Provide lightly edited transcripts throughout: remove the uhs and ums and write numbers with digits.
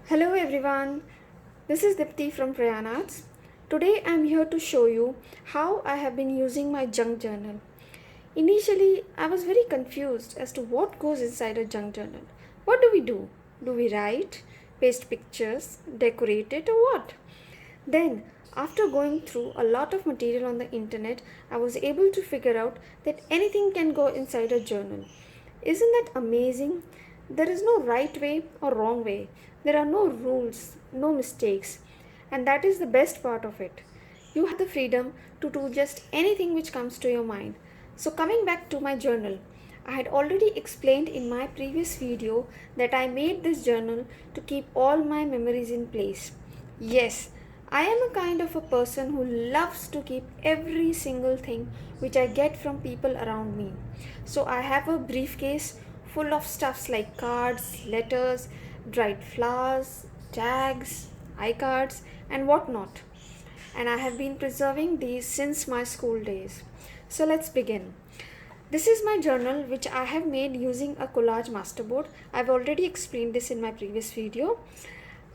Hello everyone, this is Dipti from Prayanats. Today I am here to show you how I have been using my junk journal. Initially, I was very confused as to what goes inside a junk journal. What do we do? Do we write, paste pictures, decorate it, or what? Then, after going through a lot of material on the internet, I was able to figure out that anything can go inside a journal. Isn't that amazing? There is no right way or wrong way. There are no rules, no mistakes. And that is the best part of it. You have the freedom to do just anything which comes to your mind. So, coming back to my journal, I had already explained in my previous video that I made this journal to keep all my memories in place. Yes, I am a kind of a person who loves to keep every single thing which I get from people around me. So I have a briefcase full of stuffs like cards, letters, dried flowers, tags, iCards, and whatnot. And I have been preserving these since my school days. So let's begin. This is my journal which I have made using a collage masterboard. I've already explained this in my previous video.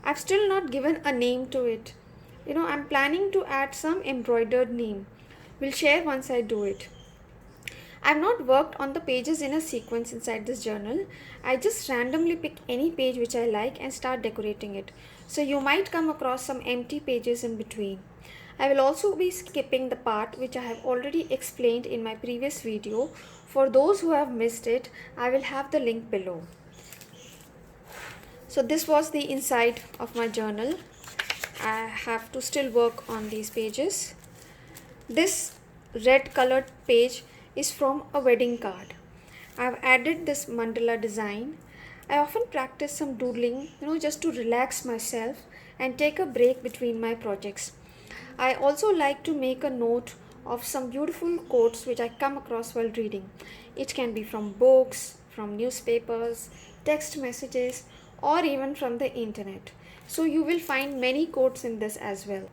I've still not given a name to it. I'm planning to add some embroidered name. We'll share once I do it. I've not worked on the pages in a sequence inside this journal. I just randomly pick any page which I like and start decorating it. So you might come across some empty pages in between. I will also be skipping the part which I have already explained in my previous video. For those who have missed it, I will have the link below. So this was the inside of my journal. I have to still work on these pages. This red colored page is from a wedding card. I've added this mandala design. I often practice some doodling, just to relax myself and take a break between my projects. I also like to make a note of some beautiful quotes which I come across while reading. It can be from books, from newspapers, text messages, or even from the internet. So you will find many quotes in this as well.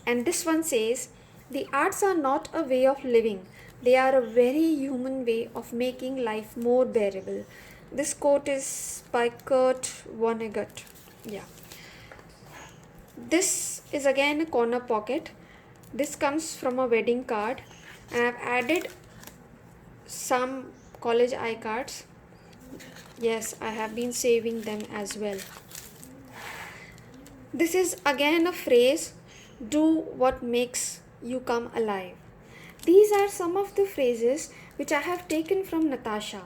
And this one says, the arts are not a way of living, they are a very human way of making life more bearable. This quote is by Kurt Vonnegut. Yeah. This is again a corner pocket. This comes from a wedding card, and I've added some college iCards. Yes, I have been saving them as well. This is again a phrase, do what makes you come alive. These are some of the phrases which I have taken from Natasha.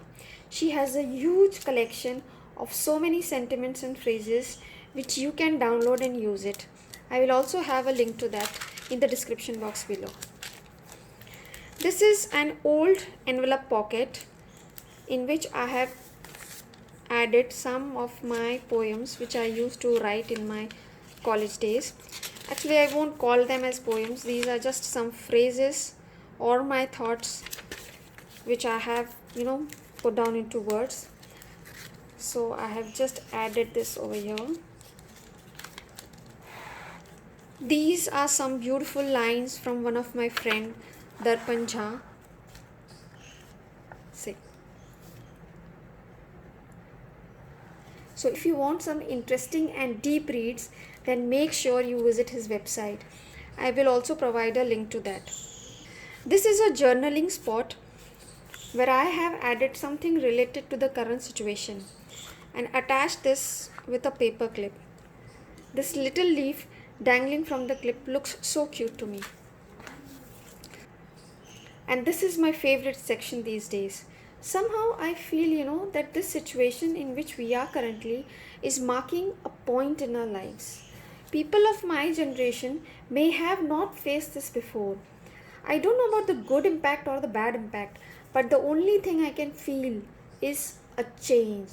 She has a huge collection of so many sentiments and phrases which you can download and use it. I will also have a link to that in the description box below. This is an old envelope pocket in which I have added some of my poems which I used to write in my college days. Actually, I won't call them as poems. These are just some phrases or my thoughts which I have, put down into words. So I have just added this over here. These are some beautiful lines from one of my friend, Darpan Jha. So if you want some interesting and deep reads, then make sure you visit his website. I will also provide a link to that. This is a journaling spot where I have added something related to the current situation and attached this with a paper clip. This little leaf dangling from the clip looks so cute to me. And this is my favorite section these days. Somehow I feel, that this situation in which we are currently is marking a point in our lives. People of my generation may have not faced this before. I don't know about the good impact or the bad impact, but the only thing I can feel is a change,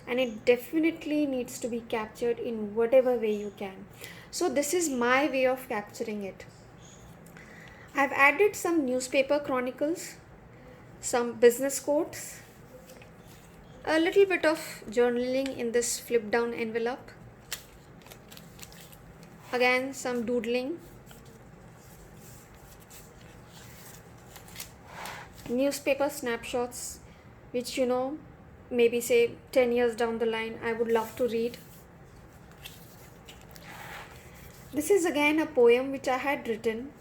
and it definitely needs to be captured in whatever way you can. So, this is my way of capturing it. I've added some newspaper chronicles, some business quotes, a little bit of journaling in this flip down envelope, again some doodling, newspaper snapshots which maybe say 10 years down the line I would love to read. This is again a poem which I had written.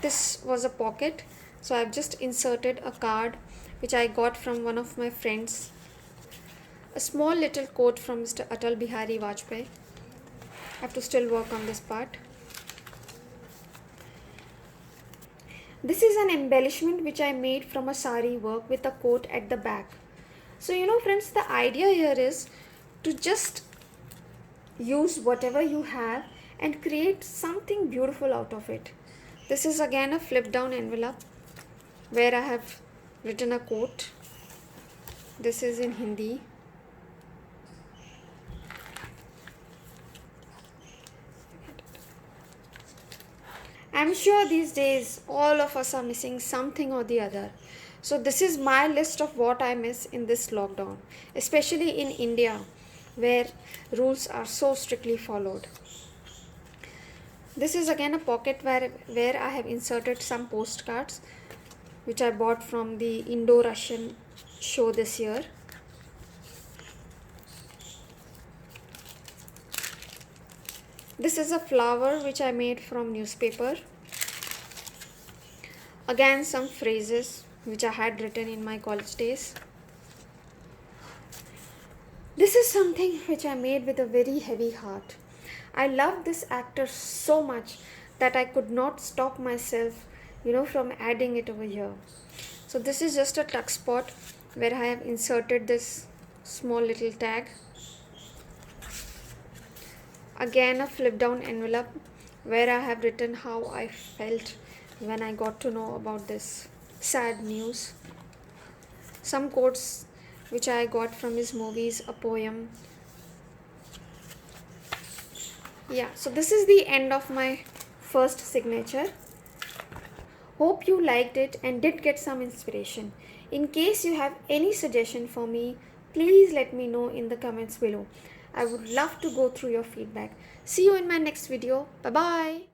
This was a pocket, so I've just inserted a card which I got from one of my friends. A small little quote from Mr. Atal Bihari Vajpayee. I have to still work on this part. This is an embellishment which I made from a sari work with a quote at the back. So friends, the idea here is to just use whatever you have and create something beautiful out of it. This is again a flip down envelope where I have written a quote. This is in Hindi. I'm sure these days all of us are missing something or the other. So this is my list of what I miss in this lockdown, especially in India where rules are so strictly followed. This is again a pocket where I have inserted some postcards which I bought from the Indo-Russian show this year. This is a flower which I made from newspaper. Again some phrases which I had written in my college days. This is something which I made with a very heavy heart. I love this actor so much that I could not stop myself, from adding it over here. So this is just a tuck spot where I have inserted this small little tag. Again a flip down envelope where I have written how I felt when I got to know about this sad news. Some quotes which I got from his movies, a poem. Yeah, so this is the end of my first signature. Hope you liked it and did get some inspiration. In case you have any suggestion for me, please let me know in the comments below. I would love to go through your feedback. See you in my next video. Bye bye.